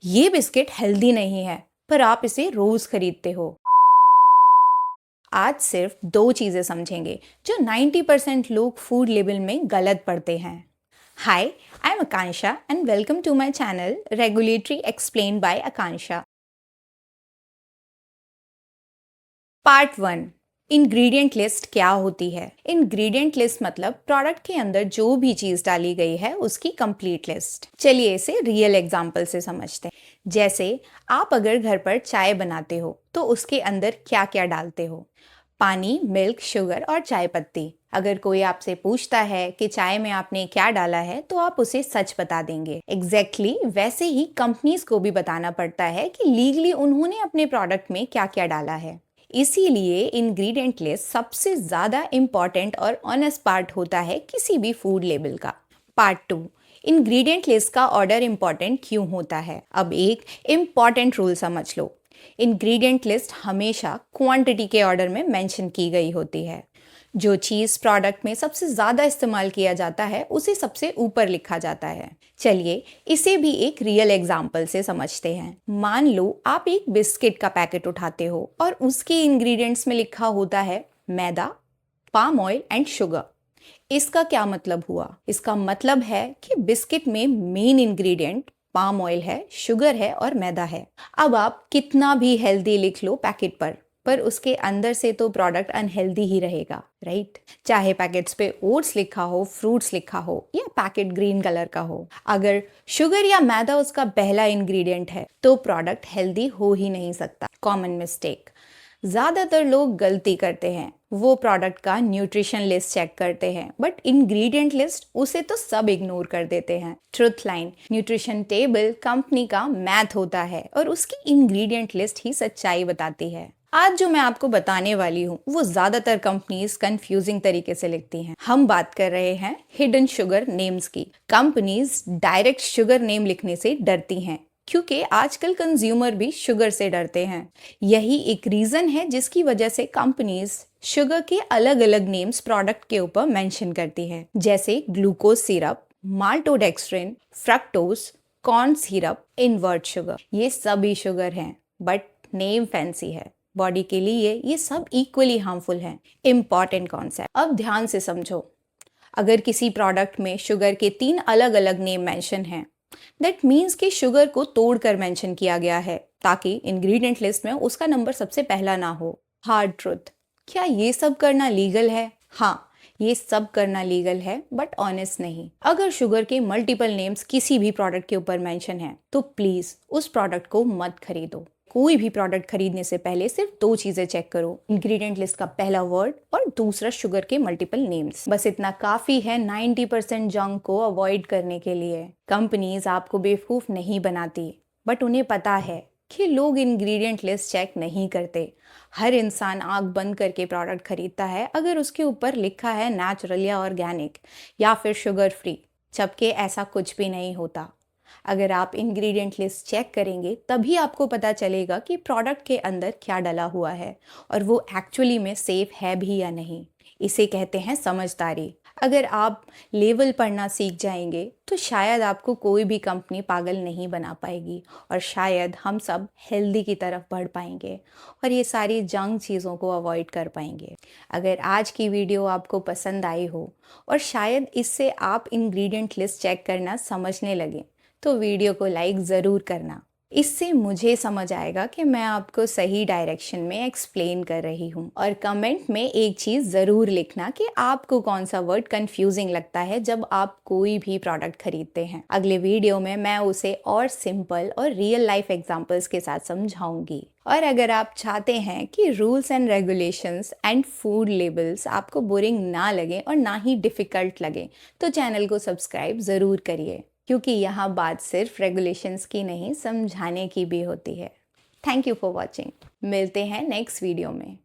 ये biscuit healthy नहीं है, पर आप इसे रोज खरीदते हो। आज सिर्फ दो चीजें समझेंगे जो 90% लोग फूड लेबल में गलत पढ़ते हैं। Hi, I am Akanksha and welcome to my channel regulatory explain by Akanksha. Part 1, ingredient list क्या होती है। इंग्रेडिएंट लिस्ट मतलब प्रोडक्ट के अंदर जो भी चीज डाली गई है उसकी कंप्लीट लिस्ट। चलिए इसे रियल एग्जांपल से समझते हैं। जैसे आप अगर घर पर चाय बनाते हो तो उसके अंदर क्या क्या डालते हो। पानी, मिल्क, शुगर और चाय पत्ती। अगर कोई आपसे पूछता है कि चाय में आपने क्या डाला है तो आप उसे सच बता देंगे। वैसे ही कंपनीज को भी बताना पड़ता है कि लीगली उन्होंने अपने प्रोडक्ट में क्या क्या डाला है। इसीलिए इंग्रेडिएंट लिस्ट सबसे ज्यादा इंपॉर्टेंट और ऑनेस्ट पार्ट होता है किसी भी फूड लेबल का। पार्ट 2, इंग्रेडिएंट लिस्ट का ऑर्डर इंपॉर्टेंट क्यों होता है। अब एक इंपॉर्टेंट रूल समझ लो। इंग्रेडिएंट लिस्ट हमेशा क्वांटिटी के ऑर्डर में मेंशन की गई होती है। जो चीज प्रोडक्ट में सबसे ज्यादा इस्तेमाल किया जाता है उसे सबसे ऊपर लिखा जाता है। चलिए इसे भी एक रियल एग्जाम्पल से समझते हैं। मान लो आप एक बिस्किट का पैकेट उठाते हो और उसके इंग्रेडिएंट्स में लिखा होता है मैदा, पाम ऑयल एंड शुगर। इसका क्या मतलब हुआ। इसका मतलब है कि बिस्किट में मेन इंग्रेडिएंट पाम ऑयल है, शुगर है और मैदा है। अब आप कितना भी हेल्दी लिख लो पैकेट पर उसके अंदर से तो प्रोडक्ट अनहेल्दी ही रहेगा, राइट। चाहे पैकेट्स पे ओट्स लिखा हो, फ्रूट्स लिखा हो या पैकेट ग्रीन कलर का हो, अगर शुगर या मैदा उसका पहला इंग्रेडिएंट है तो प्रोडक्ट हेल्दी हो ही नहीं सकता। कॉमन मिस्टेक ज्यादातर लोग गलती करते हैं, वो प्रोडक्ट का न्यूट्रिशन लिस्ट चेक करते हैं बट इंग्रेडिएंट लिस्ट उसे तो सब इग्नोर कर देते हैं। Truth line, nutrition table company का मैथ होता है और उसकी इंग्रेडिएंट लिस्ट ही सच्चाई बताती है। आज जो मैं आपको बताने वाली हूँ वो ज्यादातर कंपनीज कंफ्यूजिंग तरीके से लिखती हैं। हम बात कर रहे हैं हिडन शुगर नेम्स की। कंपनीज डायरेक्ट शुगर नेम लिखने से डरती हैं क्योंकि आजकल कंज्यूमर भी शुगर से डरते हैं। यही एक रीजन है जिसकी वजह से कंपनीज शुगर के अलग अलग नेम्स प्रोडक्ट के ऊपर मेंशन करती है, जैसे glucose syrup, maltodextrin, fructose, corn syrup, invert sugar. ये सभी शुगर हैं बट नेम फैंसी है। बॉडी के लिए ये सब इक्वली हार्मफुल हैं। इंपॉर्टेंट कॉन्सेप्ट अब ध्यान से समझो। अगर किसी प्रोडक्ट में शुगर के 3 अलग अलग नेम मेंशन हैं, दैट मीन्स कि शुगर को तोड़कर मेंशन किया गया है ताकि इंग्रेडिएंट लिस्ट में उसका नंबर सबसे पहला ना हो। हार्ड ट्रुथ, क्या ये सब करना लीगल है? हाँ, ये सब करना लीगल है बट ऑनेस्ट नहीं। अगर शुगर के मल्टीपल नेम्स किसी भी प्रोडक्ट के ऊपर मेंशन है तो प्लीज उस प्रोडक्ट को मत खरीदो। कोई भी प्रोडक्ट खरीदने से पहले सिर्फ 2 चीजें चेक करो, इंग्रेडिएंट लिस्ट का पहला वर्ड और दूसरा शुगर के मल्टीपल नेम्स। बस इतना काफी है 90% जंक को अवॉइड करने के लिए। कंपनीज आपको बेवकूफ नहीं बनाती बट उन्हें पता है कि लोग इंग्रेडिएंट लिस्ट चेक नहीं करते। हर इंसान आंख बंद करके प्रोडक्ट खरीदता है अगर उसके ऊपर लिखा है नेचुरल या ऑर्गेनिक या फिर शुगर फ्री, जबकि ऐसा कुछ भी नहीं होता। अगर आप इंग्रेडिएंट लिस्ट चेक करेंगे तभी आपको पता चलेगा कि प्रोडक्ट के अंदर क्या डला हुआ है और वो एक्चुअली में सेफ है भी या नहीं। इसे कहते हैं समझदारी। अगर आप लेवल पढ़ना सीख जाएंगे तो शायद आपको कोई भी कंपनी पागल नहीं बना पाएगी और शायद हम सब हेल्दी की तरफ बढ़ पाएंगे और ये सारी जंक चीज़ों को अवॉइड कर पाएंगे। अगर आज की वीडियो आपको पसंद आई हो और शायद इससे आप इंग्रेडिएंट लिस्ट चेक करना समझने लगे तो वीडियो को लाइक ज़रूर करना। इससे मुझे समझ आएगा कि मैं आपको सही डायरेक्शन में एक्सप्लेन कर रही हूँ। और कमेंट में एक चीज़ ज़रूर लिखना कि आपको कौन सा वर्ड कंफ्यूजिंग लगता है जब आप कोई भी प्रोडक्ट खरीदते हैं। अगले वीडियो में मैं उसे और सिंपल और रियल लाइफ एग्जांपल्स के साथ समझाऊंगी। और अगर आप चाहते हैं कि rules and regulations and food labels आपको बोरिंग ना लगे और ना ही डिफ़िकल्ट लगे तो चैनल को सब्सक्राइब ज़रूर करिए, क्योंकि यहाँ बात सिर्फ रेगुलेशंस की नहीं, समझाने की भी होती है। Thank you for watching. मिलते हैं नेक्स्ट वीडियो में।